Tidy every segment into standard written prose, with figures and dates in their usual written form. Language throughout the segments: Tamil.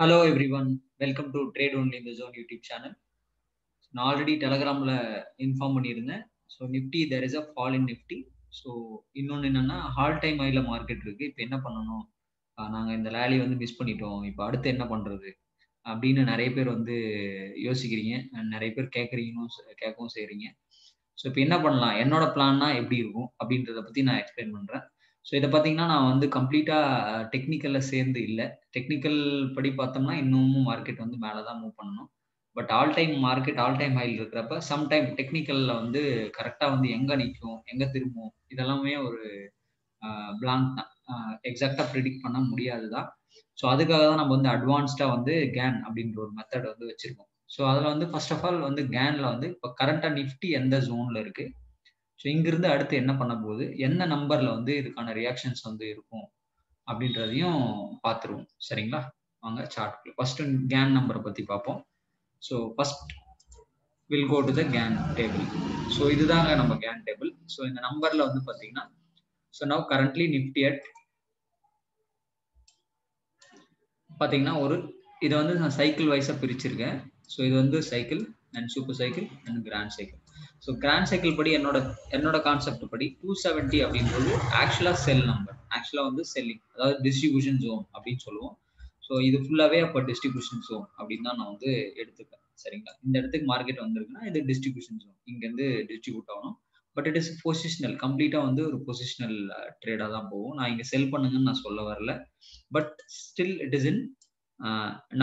Hello everyone, welcome to Trade Only in the Zone YouTube channel. நான் ஆல்ரெடி டெலகிராமில் இன்ஃபார்ம் பண்ணியிருந்தேன். So Nifty there is a fall in Nifty. So இன்னொன்று என்னென்னா ஹால் டைம் ஹையில் மார்க்கெட் இருக்குது. இப்போ என்ன பண்ணணும், நாங்கள் இந்த ரேலி வந்து மிஸ் பண்ணிட்டோம், இப்போ அடுத்து என்ன பண்ணுறது அப்படின்னு நிறைய பேர் வந்து யோசிக்கிறீங்க, நிறைய பேர் கேட்கவும் செய்கிறீங்க. ஸோ இப்போ என்ன பண்ணலாம், என்னோட பிளான்னா எப்படி இருக்கும் அப்படின்றத பற்றி நான் எக்ஸ்பிளைன் பண்ணுறேன். ஸோ இதை பார்த்தீங்கன்னா நான் வந்து கம்ப்ளீட்டாக டெக்னிக்கலில் சேர்ந்து இல்லை. டெக்னிக்கல் படி பார்த்தோம்னா இன்னமும் மார்க்கெட் வந்து மேலே தான் மூவ் பண்ணணும். But all time market all time ஹையில் இருக்கிறப்ப சம்டைம் டெக்னிக்கலில் வந்து கரெக்டாக வந்து எங்கே நிற்கும், எங்கே திரும்பும், இதெல்லாமே ஒரு பிளாங்க் தான். எக்ஸாக்டாக ப்ரிடிக்ட் பண்ண முடியாது தான். ஸோ அதுக்காக தான் நம்ம வந்து அட்வான்ஸ்டாக வந்து கேன் அப்படின்ற ஒரு மெத்தட் வந்து வச்சுருக்கோம். ஸோ அதில் வந்து ஃபர்ஸ்ட் ஆஃப் ஆல் வந்து கேனில் வந்து இப்போ கரண்ட்டாக நிஃப்டி எந்த ஜோனில் இருக்குது, ஸோ இங்கிருந்து அடுத்து என்ன பண்ண போகுது, என்ன நம்பரில் வந்து இதுக்கான ரியாக்ஷன்ஸ் வந்து இருக்கும் அப்படின்றதையும் பார்த்துருவோம். சரிங்களா, வாங்க சார்ட் ஃபர்ஸ்ட் கேன் நம்பரை பற்றி பார்ப்போம். So first will go to the Gann table. So இதுதாங்க நம்ம கேன் டேபிள். ஸோ இந்த நம்பரில் வந்து பார்த்தீங்கன்னா, so now currently Nifty at பார்த்தீங்கன்னா இதை வந்து நான் சைக்கிள் வைஸாக பிரிச்சிருக்கேன். ஸோ இது வந்து cycle and super cycle and grand cycle. So grand cycle படி என்னோட கான்செப்ட் படி 270 அப்படின்றது ஆக்சுவலாக செல் நம்பர், ஆக்சுவலாக வந்து செல்லிங், அதாவது டிஸ்ட்ரிபியூஷன் ஜோன் அப்படின்னு சொல்லுவோம். ஸோ இது ஃபுல்லாகவே அப்போ டிஸ்ட்ரிபியூஷன் ஜோன் அப்படின்னு தான் நான் வந்து எடுத்துப்பேன். சரிங்களா, இந்த இடத்துக்கு மார்க்கெட் வந்திருக்குன்னா இது டிஸ்ட்ரிபியூஷன் ஜோன், இங்கேருந்து டிஸ்ட்ரிபியூட் ஆகணும். பட் இட் இஸ் பொசிஷனல், கம்ப்ளீட்டாக வந்து ஒரு பொசிஷனல் ட்ரேடாக தான் போகும். நான் இங்கே செல் பண்ணுங்கன்னு நான் சொல்ல வரல. But still it is in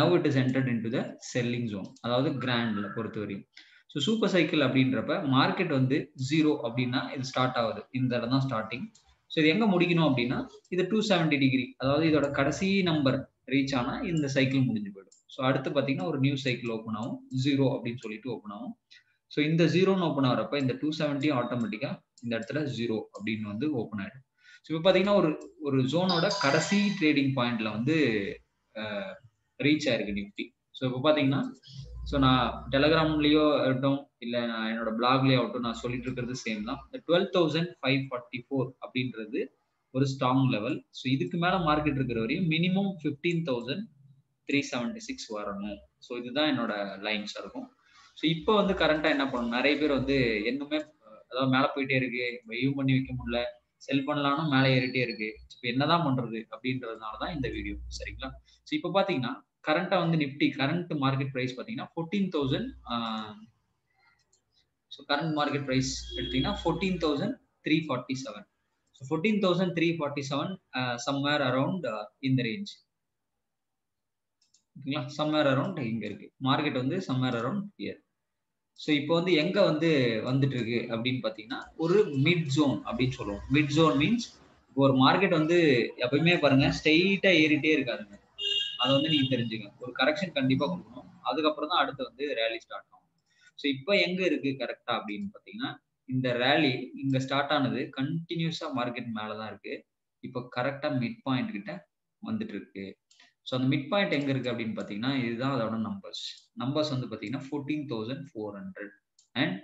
now it is entered into the selling zone, அதாவது கிராண்ட்ல பொறுத்த வரையும். ஸோ சூப்பர் சைக்கிள் அப்படின்றப்ப மார்க்கெட் வந்து 0 அப்படின்னா இது ஸ்டார்ட் ஆகுது, இந்த இடம் தான் ஸ்டார்டிங். ஸோ இது எங்கே முடிக்கணும் அப்படின்னா இது 270 டிகிரி, அதாவது இதோட கடைசி நம்பர் ரீச் ஆனால் இந்த சைக்கிள் முடிஞ்சு போயிடும். ஸோ அடுத்து பார்த்தீங்கன்னா ஒரு நியூ சைக்கிள் ஓப்பன் ஆகும், 0 அப்படின்னு சொல்லிட்டு ஓப்பன் ஆகும். ஸோ இந்த 0ன்னு ஓப்பன் ஆகிறப்ப இந்த 270 ஆட்டோமேட்டிக்காக இந்த இடத்துல 0 அப்படின்னு வந்து ஓப்பன் ஆகிடும். ஸோ இப்போ பார்த்தீங்கன்னா ஒரு ஜோனோட கடைசி ட்ரேடிங் பாயிண்ட்ல வந்து ரீச் ஆயிருக்கு நிஃப்டி. ஸோ இப்போ பார்த்தீங்கன்னா, ஸோ நான் டெலகிராம்லேயோ ஆகட்டும் இல்லை நான் என்னோட பிளாக்லேயோ ஆகட்டும் நான் சொல்லிட்டு இருக்கிறது சேம் தான். இந்த 12,544 அப்படின்றது ஒரு ஸ்ட்ராங் லெவல். ஸோ இதுக்கு மேலே மார்க்கெட் இருக்கிற வரையும் மினிமம் 15,376 வரணும். ஸோ இதுதான் என்னோட லைன்ஸாக இருக்கும். ஸோ இப்போ வந்து கரண்ட்டாக என்ன பண்ணணும், நிறைய பேர் வந்து என்னமே அதாவது மேலே போயிட்டே இருக்கு, வெய்யும் பண்ணி வைக்க முடியல, செல் பண்ணலாம்னு மேலே ஏறிட்டே இருக்கு, இப்போ என்னதான் பண்றது அப்படின்றதுனால தான் இந்த வீடியோ. சரிங்களா, ஸோ இப்போ பார்த்தீங்கன்னா கரண்ட்டாக வந்து நிஃப்டி கரண்ட் மார்க்கெட் ப்ரைஸ் பார்த்தீங்கன்னா 14,000. ஸோ கரண்ட் மார்க்கெட் ப்ரைஸ் எடுத்தீங்கன்னா 14,347. ஸோ 14,347 சம்வேர் அரௌண்ட் இந்த ரேஞ்ச், ஓகேங்களா, சம்வேர் அரௌண்ட் இங்க இருக்கு மார்க்கெட் வந்து சம்வேர் அரௌண்ட் ஹியர். ஸோ இப்போ வந்து எங்க வந்து வந்துட்டு இருக்கு அப்படின்னு பார்த்தீங்கன்னா ஒரு மிட் ஜோன் அப்படின்னு சொல்லுவோம். மிட் ஜோன் மீன்ஸ் ஒரு மார்க்கெட் வந்து எப்பயுமே பாருங்க ஸ்ட்ரெயிட்டா ஏறிட்டே இருக்காதுங்க, அதை வந்து நீங்க தெரிஞ்சுங்க. ஒரு கரெக்ஷன் கண்டிப்பா கொடுக்கணும், அதுக்கப்புறம் தான் அடுத்து வந்து ரேலி ஸ்டார்ட் ஆகும். ஸோ இப்போ எங்க இருக்கு கரெக்டா அப்படின்னு பார்த்தீங்கன்னா இந்த ரேலி இங்க ஸ்டார்ட் ஆனது கண்டினியூஸா மார்க்கெட் மேலதான் இருக்கு. இப்போ கரெக்டா மிட் பாயிண்ட் கிட்ட வந்துட்டு இருக்கு. ஸோ அந்த மிட் பாயிண்ட் எங்க இருக்கு அப்படின்னு பார்த்தீங்கன்னா இதுதான் அதோட நம்பர்ஸ் வந்து பார்த்தீங்கன்னா 14,400 அண்ட்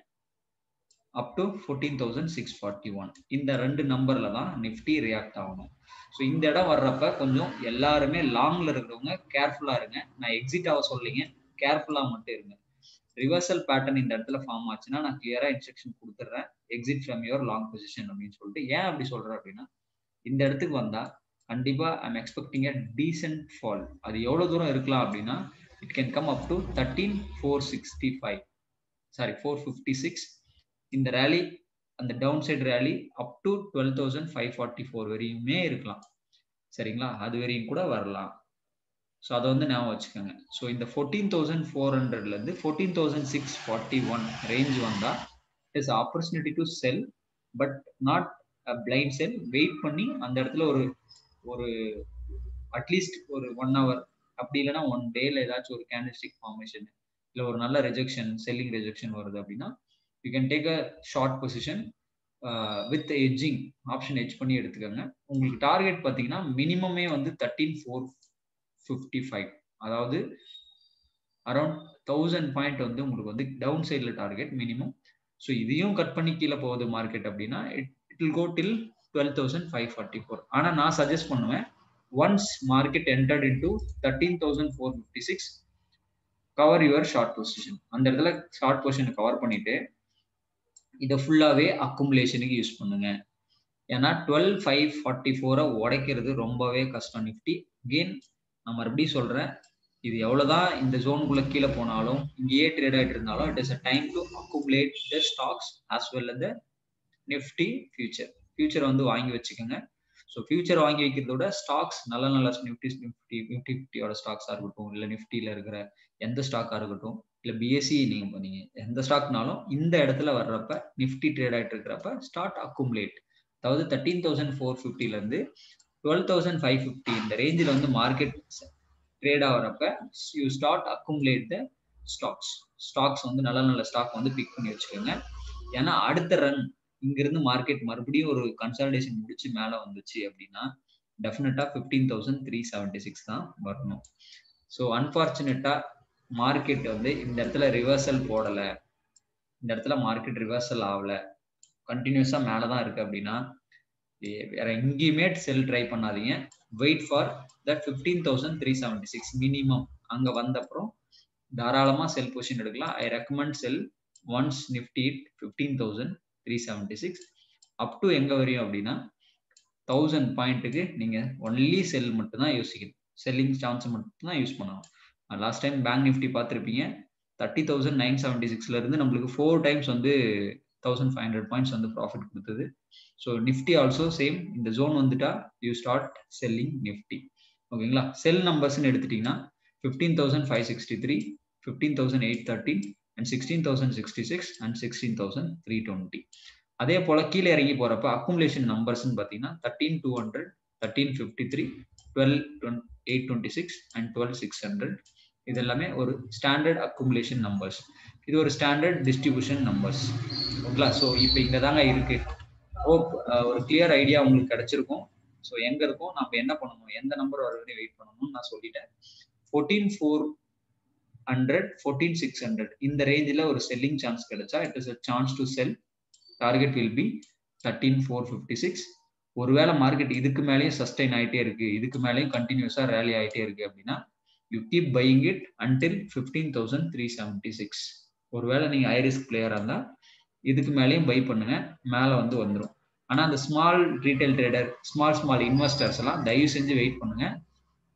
அப் டு 14,641. இந்த ரெண்டு நம்பர்ல தான் நிஃப்டி ரியாக்ட் ஆகணும். ஸோ இந்த இடம் வர்றப்ப கொஞ்சம் எல்லாருமே லாங்ல இருக்கிறவங்க கேர்ஃபுல்லா இருங்க. நான் எக்ஸிட் ஆக சொல்லிங்க, கேர்ஃபுல்லா மட்டும் இருங்க. ரிவர்சல் பேட்டர்ன் இந்த இடத்துல ஃபார்ம் ஆச்சுன்னா நான் கிளியரா இன்ஸ்ட்ரக்ஷன் கொடுத்துட்றேன், exit from your long position அப்படின்னு சொல்லிட்டு. ஏன் அப்படி சொல்றேன் அப்படின்னா இந்த இடத்துக்கு வந்தா கண்டிப்பா I'm expecting a decent fall. அது எவ்வளவு தூரம் இருக்கலாம் அப்படின்னா it can come up to 13,465, sorry 456. இந்த ரேலி அந்த down side rally up to 12,544 வரையுமே இருக்கலாம். சரிங்களா, அது வரையும் கூட வரலாம். ஸோ அதை வந்து ஞாபகம் வச்சுக்கோங்க. ஸோ இந்த 14,400ல இருந்து 14,641 ரேஞ்ச் வந்தா it's opportunity to sell, but not blind sell. Wait பண்ணி அந்த இடத்துல ஒரு அட்லீஸ்ட் ஒரு 1 hour அப்படி இல்லைன்னா 1 டேல ஏதாச்சும் ஒரு கேண்டில்ஸ்டிக் ஃபார்மேஷன் இல்லை ஒரு நல்ல ரிஜெக்ஷன், செல்லிங் ரிஜெக்ஷன் வருது அப்படின்னா you can take a short position with edging option edge பண்ணி எடுத்துக்கோங்க. உங்களுக்கு டார்கெட் பார்த்தீங்கன்னா மினிமமே வந்து 13,455, அதாவது அரௌண்ட் 1000 பாயிண்ட் வந்து உங்களுக்கு வந்து டவுன் சைடில் டார்கெட் மினிமம். ஸோ இதையும் கட் பண்ணி கீழே போகுது மார்க்கெட் அப்படின்னா இட் வில் கோ டில் 12,544. ஆனால் நான் சஜஸ்ட் பண்ணுவேன் once market entered into 13,456 cover your short position. அந்த இடத்துல ஷார்ட் பொசிஷனை கவர் பண்ணிட்டு இதை ஃபுல்லாவே அக்குமுலேஷனுக்கு யூஸ் பண்ணுங்க. ஏன்னா 12,544 உடைக்கிறது ரொம்பவே கஷ்டம் நிஃப்டி. அகெயின் நான் மறுபடியும் சொல்றேன், இது எவ்வளவுதான் இந்த ஜோனுக்குள்ள கீழே போனாலும் இங்கேயே ட்ரேட் ஆகிட்டு இருந்தாலும் it is a time to accumulate the stocks as well as the Nifty future வந்து வாங்கி வச்சுக்கோங்க. ஸோ ஃபியூச்சர் வாங்கி வைக்கிறத விட ஸ்டாக்ஸ் நல்ல நிஃப்டி 50-50யோட ஸ்டாக்ஸாக இருக்கட்டும், இல்லை நிஃப்டியில் இருக்கிற எந்த ஸ்டாக்காக இருக்கட்டும், இல்லை பிஎஸ்சி நீங்கள் எந்த ஸ்டாக்னாலும் இந்த இடத்துல வர்றப்ப நிஃப்டி ட்ரேட் ஆகிட்டு இருக்கிறப்ப ஸ்டார்ட் அக்குமுலேட். அதாவது 13,450லேருந்து 12,550 இந்த ரேஞ்சில் வந்து மார்க்கெட் ட்ரேட் ஆகிறப்ப you start accumulate the stocks வந்து நல்ல ஸ்டாக் வந்து பிக் பண்ணி வச்சுக்கோங்க. ஏன்னா அடுத்த ரன் இங்கிருந்து மார்க்கெட் மறுபடியும் ஒரு கன்சாலிடேஷன் முடிச்சு மேலே வந்துச்சு அப்படின்னா டெஃபினட்டா 15,376 தான் வரணும். ஸோ அன்பார்ச்சுனேட்டா மார்க்கெட் வந்து இந்த இடத்துல ரிவர்சல் போடலை, இந்த இடத்துல மார்க்கெட் ரிவர்சல் ஆகலை, கண்டினியூஸா மேலதான் இருக்கு அப்படின்னா வேற எங்கேயுமே செல் ட்ரை பண்ணாதீங்க. Wait for that 15,376 minimum. அங்க வந்த அப்புறம் தாராளமா செல் பொசிஷன் எடுக்கலாம். I recommend sell once Nifty 15,376 up to எங்க வரையும் அப்படின்னா 1000 பாயிண்ட்டுக்கு நீங்க ஒன்லி செல் மட்டும் தான் யோசிக்கணும், செல்லிங் சான்ஸ் மட்டும் தான் யூஸ் பண்ணணும். லாஸ்ட் டைம் பேங்க் நிஃப்டி பார்த்துருப்பீங்க, 30,976ல இருந்து நம்மளுக்கு 4 டைம்ஸ் வந்து 1,500 பாயிண்ட்ஸ் வந்து ப்ராஃபிட் கொடுத்தது. So Nifty also same. இந்த ஜோன் வந்துட்டா யூ ஸ்டார்ட் செல்லிங் நிஃப்டி. ஓகேங்களா? செல் நம்பர்ஸ்ன்னு எடுத்துட்டீங்கன்னா 15,563, 15,813 அண்ட் 16,066 அண்ட் 16,320. அதே போல கீழே இறங்கி போறப்ப அக்குமுலேஷன் நம்பர்ஸ்ன்னு பார்த்தீங்கன்னா 13,200, 13,53, 12,826 அண்ட் 12,600. இது எல்லாமே ஒரு ஸ்டாண்டர்ட் அக்குமுலேஷன் நம்பர்ஸ். இது ஒரு ஸ்டாண்டர்ட் டிஸ்ட்ரிபியூஷன் நம்பர்ஸ். ஓகேங்களா? ஸோ இப்போ இங்கே தாங்க இருக்கு. ஹோப் ஒரு கிளியர் ஐடியா உங்களுக்கு கிடைச்சிருக்கும். ஸோ எங்க இருக்கும், நம்ம என்ன பண்ணணும், எந்த நம்பர் வரைக்கும் வெயிட் பண்ணணும்னு நான் சொல்லிட்டேன். 14,400, 14,600 இந்த ரேஞ்சில் ஒரு செல்லிங் சான்ஸ் கிடைச்சா it is a chance to sell. Target will be 13,456. ஒருவேளை மார்க்கெட் இதுக்கு மேலேயும் சஸ்டைன் ஆகிட்டே இருக்கு, இதுக்கு மேலேயும் கண்டினியூஸா ரேலி ஆகிட்டே இருக்கு அப்படின்னா you keep buying it until 15,376. ஒருவேளை நீங்க ஹை ரிஸ்க் பிளேயரா இருந்தா இதுக்கு மேலேயும் பை பண்ணுங்க, மேலே வந்து வந்துடும். ஆனா அந்த small retail trader, small investors எல்லாம் தயவு செஞ்சு வெயிட் பண்ணுங்க.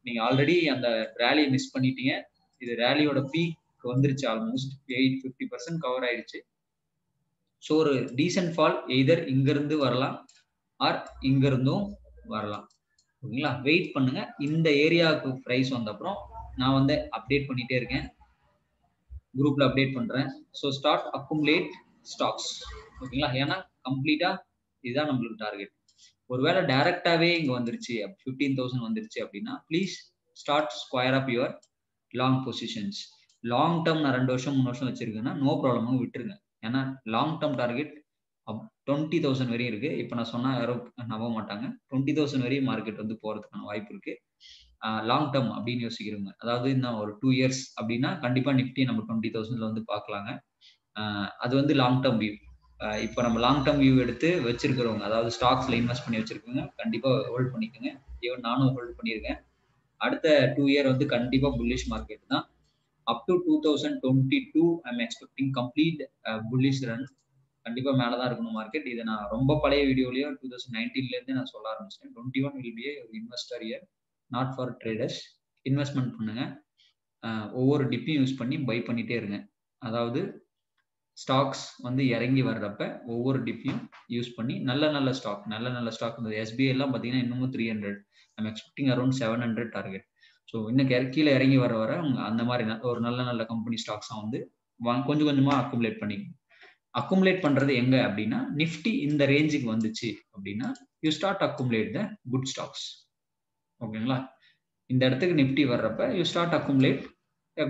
நீங்க ஆல்ரெடி அந்த ரேலியை மிஸ் பண்ணிட்டீங்க. இது ரேலியோட பீக் வந்துருச்சு, ஆல்மோஸ்ட் 50% கவர் ஆயிடுச்சு. ஸோ ஒரு டீசென்ட் ஃபால் எய்தர் இங்க இருந்து வரலாம் ஆர் இங்க இருந்தும் வரலாம். ஓகேங்களா? வெயிட் பண்ணுங்க. இந்த ஏரியாவுக்கு பிரைஸ் வந்த அப்புறம் நான் வந்து அப்டேட் பண்ணிட்டே இருக்கேன், குரூப்ல அப்டேட் பண்றேன். So start accumulate stocks. ஓகேங்களா? ஏன்னா கம்ப்ளீட்டா இதுதான் நம்மளுக்கு டார்கெட். ஒருவேளை டைரக்டாவே இங்க வந்துருச்சு 15,000 வந்துருச்சு அப்படின்னா please start square up your long positions. Long term நான் 2 வருஷம் 3 வருஷம் வச்சிருக்கேன்னா நோ ப்ராப்ளம் விட்டுருங்க. ஏன்னா லாங் டேர்ம் டார்கெட் 20,000 வரையும் இருக்கு. இப்போ நான் சொன்னா யாரும் நம்ப மாட்டாங்க. 20,000 வரையும் மார்க்கெட் வந்து போறதுக்கான வாய்ப்பு இருக்கு. லாங் டேர்ம் அப்படின்னு யோசிக்கிறவங்க, அதாவது இன்னும் ஒரு 2 இயர்ஸ் அப்படின்னா கண்டிப்பா நிஃப்டி நம்ம 20,000ல வந்து பார்க்கலாங்க. அது வந்து லாங் டேர்ம் வியூ. இப்போ நம்ம லாங் டேர்ம் வியூ எடுத்து வச்சிருக்கிறவங்க, அதாவது ஸ்டாக்ஸ்ல இன்வெஸ்ட் பண்ணி வச்சிருக்கோங்க, கண்டிப்பா ஹோல்ட் பண்ணிக்கோங்க. ஈவன் நானும் ஹோல்ட் பண்ணியிருக்கேன். அடுத்த 2 இயர் வந்து கண்டிப்பா புல்லிஷ் மார்க்கெட் தான். Up to 2022 I'm expecting complete bullish run. கண்டிப்பா மேலதான் இருக்கணும் மார்க்கெட். இதை நான் ரொம்ப பழைய வீடியோலயோ 2019ல இருந்து நான் சொல்ல ஆரம்பிச்சிட்டேன். 21 will be a investor year, not for traders. Investment பண்ணுங்க, ஒவ்வொரு டிப்பையும் யூஸ் பண்ணி பை பண்ணிட்டே இருங்க. அதாவது ஸ்டாக்ஸ் வந்து இறங்கி வர்றப்ப ஒவ்வொரு டிப்பையும் யூஸ் பண்ணி நல்ல ஸ்டாக் இந்த எஸ்பிஐ எல்லாம் பார்த்தீங்கன்னா இன்னமும் 300, I'm expecting around 700 target. So இன்னும் கீழே இறங்கி வர அந்த மாதிரி ஒரு நல்ல கம்பெனி ஸ்டாக்ஸாக வந்து கொஞ்சம் கொஞ்சமா அக்குமுலேட் பண்றது எங்க அப்படின்னா நிஃப்டி இந்த ரேஞ்சுக்கு வந்துச்சு அப்படின்னா you start accumulate the good stocks. ஓகேங்களா? இந்த இடத்துக்கு நிஃப்டி வர்றப்ப you start accumulate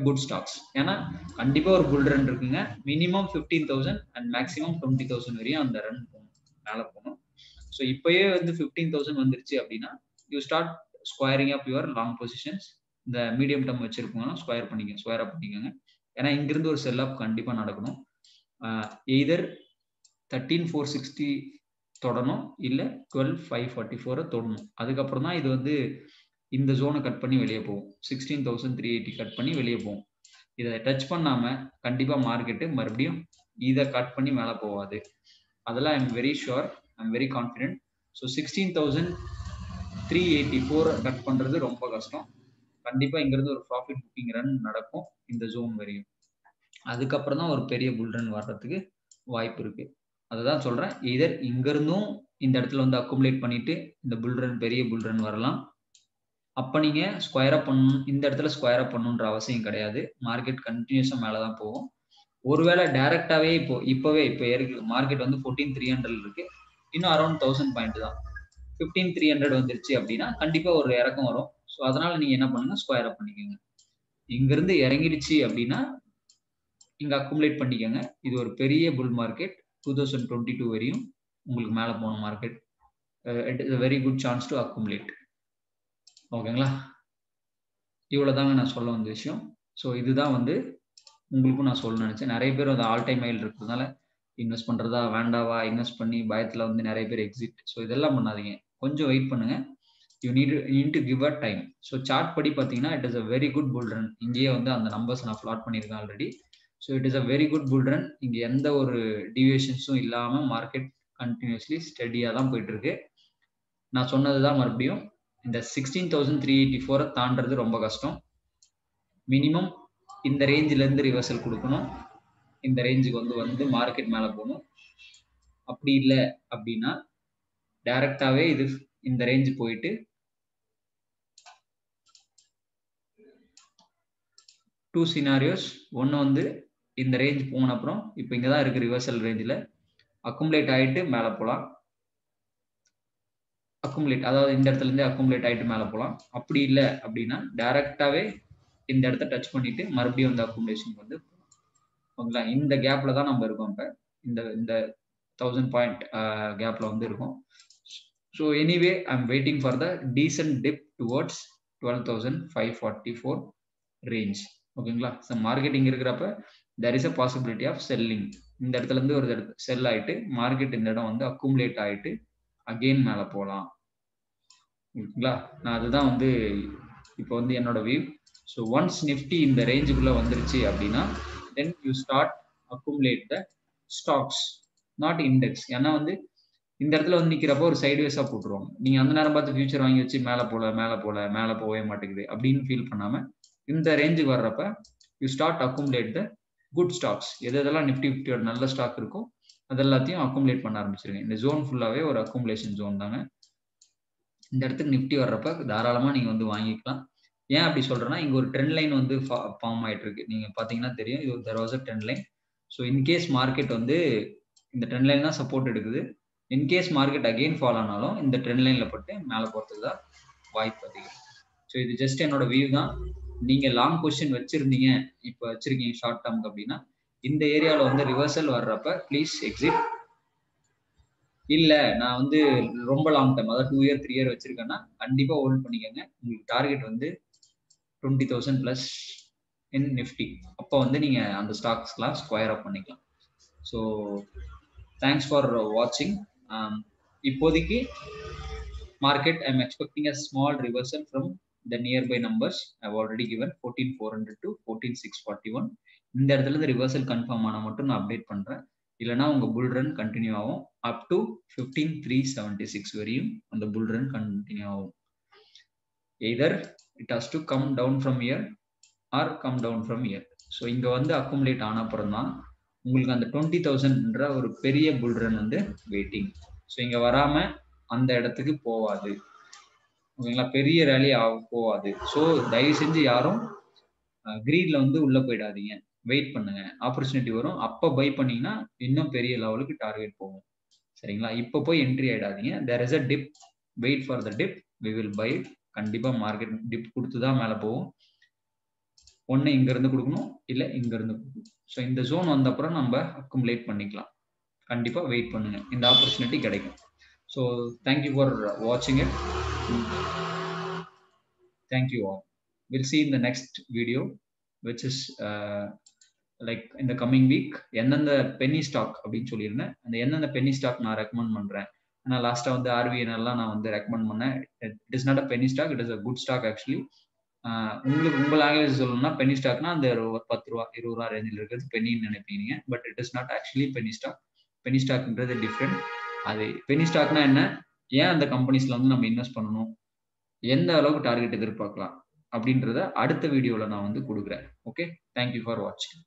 good stocks. ஏன்னா கண்டிப்பா ஒரு புல் ரன் இருக்குங்க. மினிமம் 15,000 அண்ட் மேக்ஸிமம் 20,000 வரையும் அந்த ரன் மேல போகணும். ஸோ இப்பயே வந்து 15,000 வந்துருச்சு அப்படின்னா you start squaring up your long positions. இந்த மீடியம் டேர்ம் வச்சிருக்கோங்கன்னா ஸ்கொயர் அப் பண்ணிக்கோங்க. ஏன்னா இங்கிருந்து ஒரு செல் அப் கண்டிப்பா நடக்கணும். எய்தர் 13,460 தொடணும், இல்ல 12,544 தொடணும். அதுக்கப்புறம் தான் இது வந்து இந்த ஜோனை கட் பண்ணி வெளியே போகும். 16,380 கட் பண்ணி வெளியே போகும். இதை டச் பண்ணாம கண்டிப்பா மார்க்கெட்டு மறுபடியும் இதை கட் பண்ணி மேலே போகாது. அதெல்லாம் I am very sure, I am very confident. So 16,384 cut பண்றது ரொம்ப கஷ்டம். கண்டிப்பா இங்கிருந்து ஒரு ப்ராஃபிட் புக்கிங் ரன் நடக்கும் இந்த ஜோன் வரையும். அதுக்கப்புறம் தான் ஒரு பெரிய புல் ரன் வர்றதுக்கு வாய்ப்பு இருக்கு. அதுதான் சொல்றேன், இதர் இங்க இருந்தும் இந்த இடத்துல வந்து அக்குமுலேட் பண்ணிட்டு இந்த புல் ரன் பெரிய புல் ரன் வரலாம். அப்ப நீங்க ஸ்கொயர் அப் பண்ணணும், இந்த இடத்துல ஸ்கொயர் அப் பண்ணணுன்ற அவசியம் கிடையாது. மார்க்கெட் கண்டினியூஸா மேலதான் போகும். ஒருவேளை டைரக்டாவே இப்பவே மார்க்கெட் வந்து 14,300 இருக்கு, இன்னும் அரௌண்ட் 1000 பாயிண்ட் தான். 15,300 வந்துருச்சு அப்படின்னா கண்டிப்பா ஒரு இறக்கம் வரும். ஸோ அதனால நீங்க என்ன பண்ணுங்க, ஸ்கொயர் அப் பண்ணிக்கோங்க. இங்க இருந்து இறங்கிடுச்சு அப்படின்னா இங்க அக்குமுலேட் பண்ணிக்கோங்க. இது ஒரு பெரிய புல் மார்க்கெட். 2022 வரையும் உங்களுக்கு மேல போன market. It is a very good chance to accumulate. ஓகேங்களா? இவ்வளவுதாங்க நான் சொல்ல வந்த விஷயம். ஸோ இதுதான் வந்து உங்களுக்கும் நான் சொல்ல நினைச்சேன். நிறைய பேர் அந்த ஆல் டைம் ஹைல இருக்கிறதுனால இன்வெஸ்ட் பண்றதா வேண்டாவா, இன்வெஸ்ட் பண்ணி பயத்துல வந்து நிறைய பேர் எக்ஸிட். ஸோ இதெல்லாம் பண்ணாதீங்க, கொஞ்சம் வெயிட் பண்ணுங்க. You need to give a time. So chart படி பார்த்தீங்கன்னா it is a very good bull run. இங்கேயே வந்து அந்த நம்பர்ஸ் நான் பிளாட் பண்ணியிருக்கேன் already. So it is a very good bull run. இங்கே எந்த ஒரு டிவியேஷன்ஸும் இல்லாமல் மார்க்கெட் கண்டினியூஸ்லி ஸ்டடியாக தான் போயிட்டு இருக்கு. நான் சொன்னதுதான் மறுபடியும், இந்த 16,384 தாண்டது ரொம்ப கஷ்டம். மினிமம் இந்த ரேஞ்சில இருந்து ரிவர்சல் கொடுக்கணும், இந்த ரேஞ்சுக்கு வந்து மார்க்கெட் மேல போகணும். அப்படி இல்லை அப்படின்னா டைரக்டாவே இது இந்த ரேஞ்சு போயிட்டு 2 சினாரியோஸ். ஒன்று வந்து இந்த ரேஞ்ச் போன அப்புறம் இப்போ இங்கே தான் இருக்கு ரிவர்சல் ரேஞ்சில் அக்குமுலேட் ஆகிட்டு மேலே போகலாம். அக்குமுலேட் அதாவது இந்த இடத்துல இருந்தே அக்குமுலேட் ஆகிட்டு மேலே போகலாம். அப்படி இல்லை அப்படின்னா டைரக்டாவே இந்த இடத்த டச் பண்ணிட்டு மறுபடியும் வந்து அக்குமுலேஷன் வந்து ஓகேங்களா. இந்த கேப்ல தான் நம்ம இருக்கோம். இப்போ இந்த 1000 பாயிண்ட் கேப்ல வந்து இருக்கும். So anyway I am waiting for the decent dip towards 12,544 range. ஓகேங்களா. ஸோ மார்க்கெட்டிங் இருக்கிறப்ப there is a possibility of selling. இந்த இடத்துல இருந்து ஒரு செல் ஆயிட்டு மார்க்கெட் இந்த இடம் வந்து அக்குமுலேட் ஆயிட்டு அகெயின் மேலே போகலாம். ஓகேங்களா. நான் அதுதான் வந்து இப்போ வந்து என்னோட வியூ. ஸோ ஒன்ஸ் நிஃப்டி இந்த ரேஞ்சுக்குள்ள வந்துருச்சு அப்படின்னா then you start accumulate the stocks, not index. ஏன்னா வந்து இந்த இடத்துல வந்து நிக்கிறப்போ ஒரு சைட்வேஸா போட்டுருவாங்க. நீங்க அந்த நேரம் பார்த்து ஃபியூச்சர் வாங்கி வச்சு மேலே போகவே மாட்டேங்குது அப்படின்னு ஃபீல் பண்ணாம இந்த ரேஞ்சுக்கு வர்றப்ப you start accumulate the good stocks. எதெல்லாம் நிஃப்டி 50யோட நல்ல ஸ்டாக் இருக்கோ அது எல்லாத்தையும் அக்குமுலேட் பண்ண ஆரம்பிச்சிருங்க. இந்த ஜோன் ஃபுல்லாவே ஒரு அக்குமுலேஷன் ஜோன் தாங்க. இந்த இடத்துக்கு நிஃப்டி வர்றப்ப தாராளமா நீங்க வந்து வாங்கிக்கலாம். ஏன் அப்படி சொல்றேன்னா இங்க ஒரு ட்ரெண்ட் லைன் வந்து ஃபார்ம் ஆயிட்டு இருக்கு. நீங்க பாத்தீங்கன்னா தெரியும், இது there was a trend line. So in case market வந்து இந்த ட்ரெண்ட் லைன் தான் சப்போர்ட் எடுக்குது. இன்கேஸ் மார்க்கெட் அகெயின் ஃபால் ஆனாலும் இந்த ட்ரெண்ட் லைன்ல பட்டு மேலே போறதுக்கு தான் வாய்ப்பு அதிகம். ஸோ இது ஜஸ்ட் என்னோட வியூ தான். நீங்க லாங் பொசிஷன் வச்சிருந்தீங்க, இப்போ வச்சிருக்கீங்க ஷார்ட் டேர்ம்க்கு அப்படின்னா இந்த ஏரியாவில் வந்து ரிவர்சல் வர்றப்ப ப்ளீஸ் எக்ஸிட். இல்ல நான் வந்து ரொம்ப லாங் டைம் அதாவது 2 இயர் 3 இயர் வச்சிருக்கேன்னா கண்டிப்பா ஹோல்ட் பண்ணிக்கோங்க. உங்களுக்கு டார்கெட் வந்து 20,000 பிளஸ் இன் நிஃப்டி. அப்போ வந்து நீங்க அந்த ஸ்டாக்ஸ்லாம் ஸ்கொயர் அப் பண்ணிக்கலாம். ஸோ தேங்க்ஸ் ஃபார் வாட்சிங். இப்போதைக்கு market I am expecting a small reversal from the nearby numbers. I already given 14,400 to 14,641. இந்த இடத்துல இருந்து ரிவர்சல் கன்ஃபார்ம் ஆனா மட்டும் நான் அப்டேட் பண்றேன். இல்லைனா உங்க புல் ரன் கண்டினியூ ஆகும் அப் டு 15,376 வரையும் அந்த புல் ரன் கண்டினியூ ஆகும். Either it has to come down from here or come down from here. So இங்க வந்து அக்குமுலேட் ஆன அப்புறம் தான் உங்களுக்கு அந்த 20,000ன்ற ஒரு பெரிய புல் ரன் வந்து வெயிட்டிங். ஸோ இங்க வராம அந்த இடத்துக்கு போவாது. ஓகேங்களா. பெரிய ரேலி போவாது. ஸோ தயவு செஞ்சு யாரும் கிரீட்ல வந்து உள்ள போயிடாதீங்க. வெயிட் பண்ணுங்க, ஆப்பர்ச்சுனிட்டி வரும், அப்ப பை பண்ணீங்கன்னா இன்னும் பெரிய லெவலுக்கு டார்கெட் போகும். சரிங்களா. இப்போ போய் என்ட்ரி ஆயிடாதீங்க. There is a dip, wait for the dip, we will buy. கண்டிப்பா மார்க்கெட் டிப் கொடுத்து தான் மேலே போகும். ஒன்று இங்க இருந்து கொடுக்கணும், இல்லை இங்க இருந்து கொடுக்கணும். ஸோ இந்த ஜோன் வந்த அப்புறம் நம்ம அக்குமுலேட் பண்ணிக்கலாம். கண்டிப்பா வெயிட் பண்ணுங்க, இந்த ஆப்பர்ச்சுனிட்டி கிடைக்கும். ஸோ தேங்க்யூ ஃபார் வாட்சிங் it. Thank you all. Will see in the next video which is like இந்த கம்மிங் வீக் எந்தெந்த பென்னி ஸ்டாக் அப்படின்னு சொல்லியிருந்தேன். அந்த எந்தெந்த பென்னி ஸ்டாக் நான் ரெக்கமெண்ட் பண்றேன் நான் லாஸ்டா வந்து ஆர்விஎன்எல்லாம் நான் வந்து ரெக்கமெண்ட் பண்ணேன். It is not a penny stock, it is a good stock actually. உங்களுக்கு உங்க லாங்குவேஜ் சொல்லணும்னா பெனி ஸ்டாக்னா அந்த ஒரு 10 ரூபா 20 ரூபா ரேஞ்சில் இருக்கிறது பெனின்னு நினைப்பீங்க. But it is not actually penny stock. Penny ஸ்டாக்ன்றது டிஃப்ரெண்ட். அது பெனி ஸ்டாக்னா என்ன, ஏன் அந்த கம்பெனிஸ்ல வந்து நம்ம இன்வெஸ்ட் பண்ணணும், எந்த அளவுக்கு டார்கெட் எதிர்பார்க்கலாம் அப்படின்றத அடுத்த வீடியோல நான் வந்து கொடுக்குறேன். ஓகே, தேங்க்யூ ஃபார் வாட்சிங்.